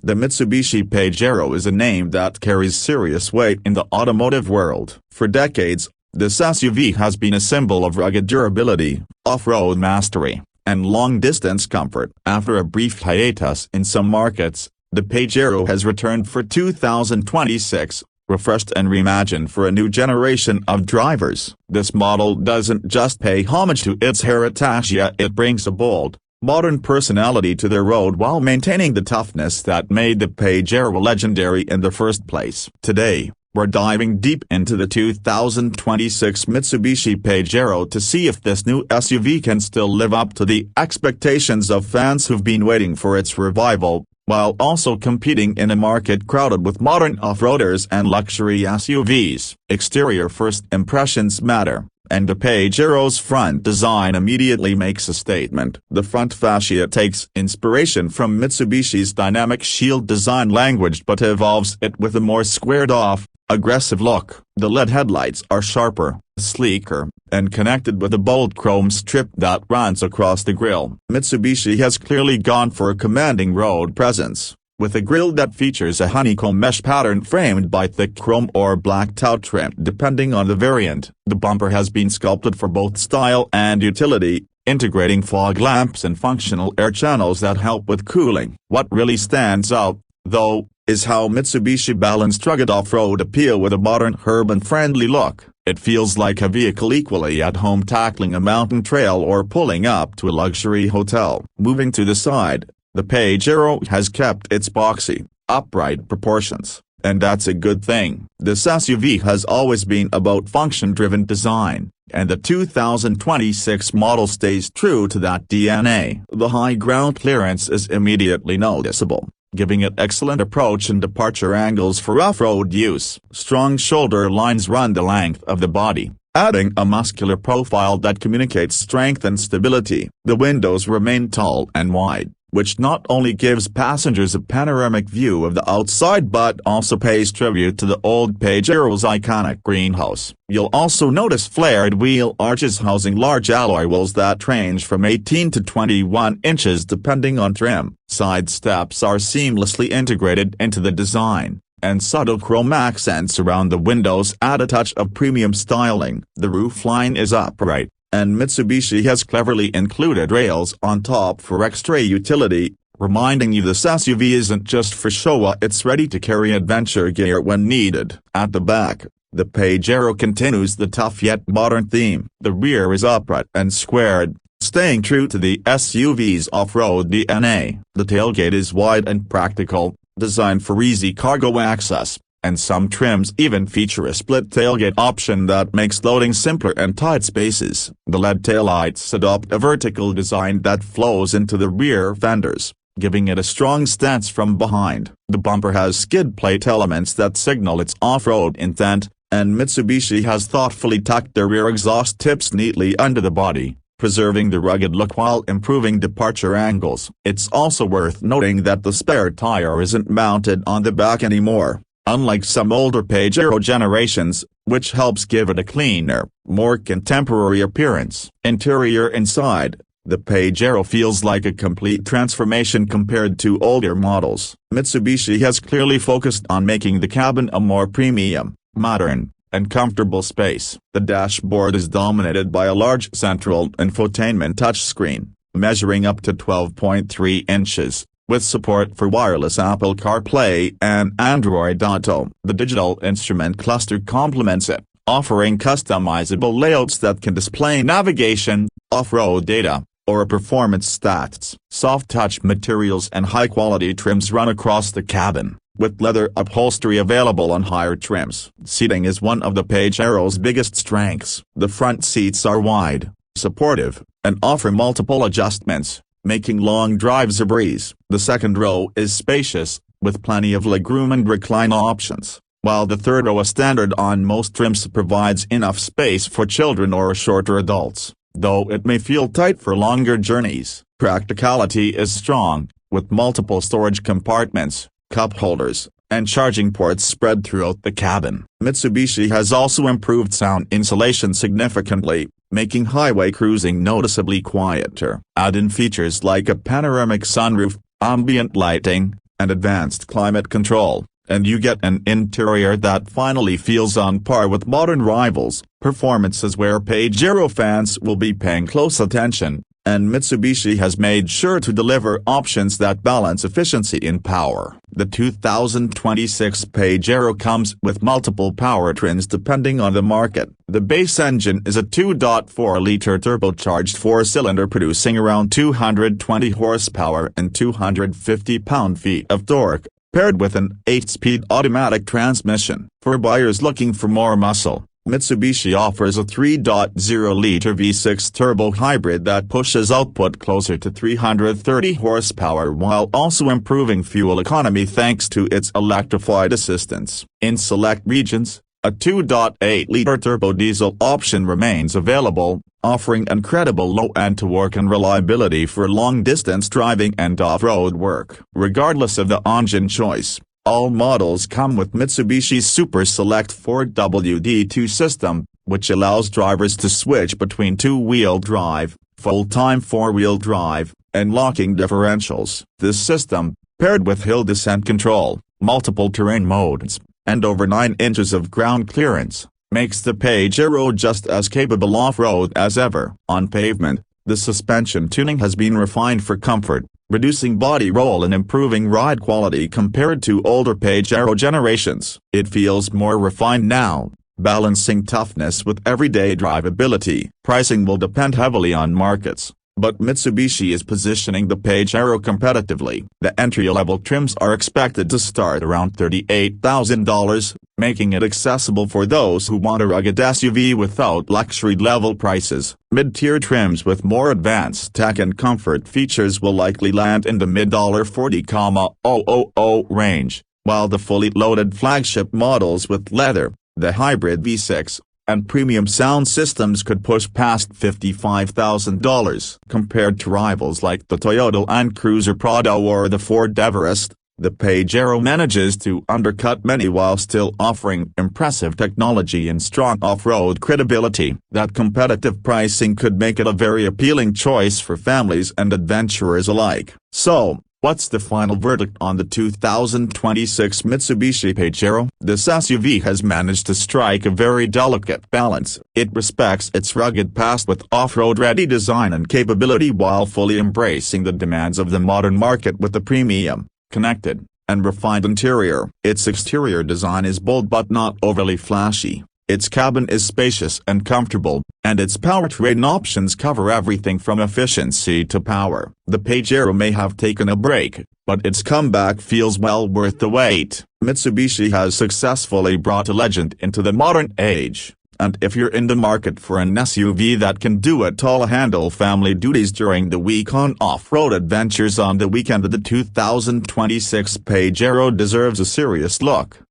The Mitsubishi Pajero is a name that carries serious weight in the automotive world. For decades, this SUV has been a symbol of rugged durability, off-road mastery, and long-distance comfort. After a brief hiatus in some markets, the Pajero has returned for 2026, refreshed and reimagined for a new generation of drivers. This model doesn't just pay homage to its heritage, it brings a bold, modern personality to the road while maintaining the toughness that made the Pajero legendary in the first place. Today, we're diving deep into the 2026 Mitsubishi Pajero to see if this new SUV can still live up to the expectations of fans who've been waiting for its revival, while also competing in a market crowded with modern off-roaders and luxury SUVs. Exterior first impressions matter, and the Pajero's front design immediately makes a statement. The front fascia takes inspiration from Mitsubishi's dynamic shield design language but evolves it with a more squared-off, aggressive look. The LED headlights are sharper, sleeker, and connected with a bold chrome strip that runs across the grille. Mitsubishi has clearly gone for a commanding road presence, with a grille that features a honeycomb mesh pattern framed by thick chrome or blacked out trim depending on the variant. The bumper has been sculpted for both style and utility, integrating fog lamps and functional air channels that help with cooling. What really stands out, though, is how Mitsubishi balanced rugged off-road appeal with a modern urban-friendly look. It feels like a vehicle equally at home tackling a mountain trail or pulling up to a luxury hotel. Moving to the side, the Pajero has kept its boxy, upright proportions, and that's a good thing. This SUV has always been about function-driven design, and the 2026 model stays true to that DNA. The high ground clearance is immediately noticeable, giving it excellent approach and departure angles for off-road use. Strong shoulder lines run the length of the body, adding a muscular profile that communicates strength and stability. The windows remain tall and wide, which not only gives passengers a panoramic view of the outside but also pays tribute to the old Pajero's iconic greenhouse. You'll also notice flared wheel arches housing large alloy wheels that range from 18 to 21 inches depending on trim. Side steps are seamlessly integrated into the design, and subtle chrome accents around the windows add a touch of premium styling. The roofline is upright, and Mitsubishi has cleverly included rails on top for extra utility, reminding you this SUV isn't just for show, it's ready to carry adventure gear when needed. At the back, the Pajero continues the tough yet modern theme. The rear is upright and squared, staying true to the SUV's off-road DNA. The tailgate is wide and practical, designed for easy cargo access, and some trims even feature a split tailgate option that makes loading simpler in tight spaces. The LED taillights adopt a vertical design that flows into the rear fenders, giving it a strong stance from behind. The bumper has skid plate elements that signal its off-road intent, and Mitsubishi has thoughtfully tucked the rear exhaust tips neatly under the body, preserving the rugged look while improving departure angles. It's also worth noting that the spare tire isn't mounted on the back anymore, unlike some older Pajero generations, which helps give it a cleaner, more contemporary appearance. Interior inside, the Pajero feels like a complete transformation compared to older models. Mitsubishi has clearly focused on making the cabin a more premium, modern, and comfortable space. The dashboard is dominated by a large central infotainment touchscreen, measuring up to 12.3 inches, with support for wireless Apple CarPlay and Android Auto. The digital instrument cluster complements it, offering customizable layouts that can display navigation, off-road data, or performance stats. Soft-touch materials and high-quality trims run across the cabin, with leather upholstery available on higher trims. Seating is one of the Pajero's biggest strengths. The front seats are wide, supportive, and offer multiple adjustments, making long drives a breeze. The second row is spacious, with plenty of legroom and recline options, while the third row, a standard on most trims, provides enough space for children or shorter adults. Though it may feel tight for longer journeys, practicality is strong, with multiple storage compartments, cup holders, and charging ports spread throughout the cabin. Mitsubishi has also improved sound insulation significantly, making highway cruising noticeably quieter. Add-in features like a panoramic sunroof, ambient lighting, and advanced climate control, and you get an interior that finally feels on par with modern rivals. Performance is where Pajero fans will be paying close attention, and Mitsubishi has made sure to deliver options that balance efficiency and power. The 2026 Pajero comes with multiple powertrains depending on the market. The base engine is a 2.4-liter turbocharged four-cylinder producing around 220 horsepower and 250 pound-feet of torque, paired with an 8-speed automatic transmission. For buyers looking for more muscle, Mitsubishi offers a 3.0-liter V6 turbo hybrid that pushes output closer to 330 horsepower while also improving fuel economy thanks to its electrified assistance. In select regions, a 2.8-liter turbo diesel option remains available, offering incredible low-end torque and reliability for long-distance driving and off-road work. Regardless of the engine choice, all models come with Mitsubishi's Super Select 4WD2 system, which allows drivers to switch between two-wheel drive, full-time four-wheel drive, and locking differentials. This system, paired with hill descent control, multiple terrain modes, and over 9 inches of ground clearance, makes the Pajero just as capable off-road as ever. On pavement, the suspension tuning has been refined for comfort, reducing body roll and improving ride quality compared to older Pajero generations. It feels more refined now, balancing toughness with everyday drivability. Pricing will depend heavily on markets, but Mitsubishi is positioning the Pajero competitively. The entry-level trims are expected to start around $38,000, making it accessible for those who want a rugged SUV without luxury-level prices. Mid-tier trims with more advanced tech and comfort features will likely land in the mid-$40,000 range, while the fully loaded flagship models with leather, the hybrid V6, and premium sound systems could push past $55,000. Compared to rivals like the Toyota Land Cruiser Prado or the Ford Everest, the Pajero manages to undercut many while still offering impressive technology and strong off-road credibility. That competitive pricing could make it a very appealing choice for families and adventurers alike. So, what's the final verdict on the 2026 Mitsubishi Pajero? This SUV has managed to strike a very delicate balance. It respects its rugged past with off-road-ready design and capability while fully embracing the demands of the modern market with a premium, connected, and refined interior. Its exterior design is bold but not overly flashy. Its cabin is spacious and comfortable, and its powertrain options cover everything from efficiency to power. The Pajero may have taken a break, but its comeback feels well worth the wait. Mitsubishi has successfully brought a legend into the modern age, and if you're in the market for an SUV that can do it all, handle family duties during the week on off-road adventures on the weekend, the 2026 Pajero deserves a serious look.